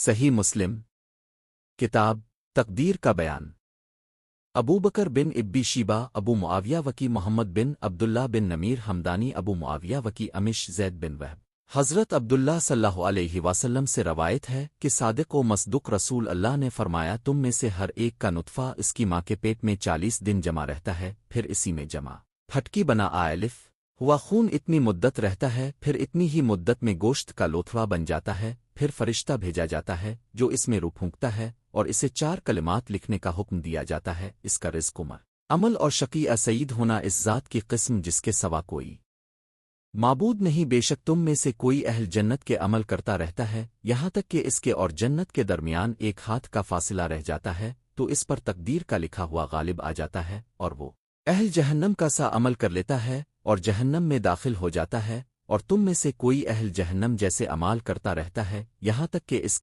صحیح مسلم کتاب تقدیر کا بیان ابو بکر بن ابی شیبہ ابو معاویہ وکی محمد بن عبداللہ بن نمیر حمدانی ابو معاویہ وکی امش زید بن وہب حضرت عبداللہ صلی اللہ علیہ وسلم سے روایت ہے کہ صادق و مصدوق رسول اللہ نے فرمایا تم میں سے ہر ایک کا نطفہ اس کی ماں کے پیٹ میں 40 دن جمع رہتا ہے، پھر اسی میں جمع پھٹکی بنا آئلف ہوا خون اتنی مدت رہتا ہے، پھر اتنی ہی مدت میں گوشت کا لوتھڑا بن جاتا ہے، پھر فرشتہ بھیجا جاتا ہے جو اس میں روح پھونکتا ہے اور اسے 4 کلمات لکھنے کا حکم دیا جاتا ہے، اس کا رزق عمل اور شقی سعید ہونا اس ذات کی قسم جس کے سوا کوئی معبود نہیں، بے شک تم میں سے کوئی اہل جنت کے عمل کرتا رہتا ہے یہاں تک کہ اس کے اور جنت کے درمیان ایک ہاتھ کا فاصلہ رہ جاتا ہے، تو اس پر تقدیر کا لکھا ہوا غالب آ جاتا ہے اور وہ اہل جہنم کا سا عمل کر لیتا ہے اور جہنم میں داخل ہو جاتا ہے، اور تم میں سے کوئی اہل جہنم جیسے اعمال کرتا رہتا ہے یہاں تک کہ اس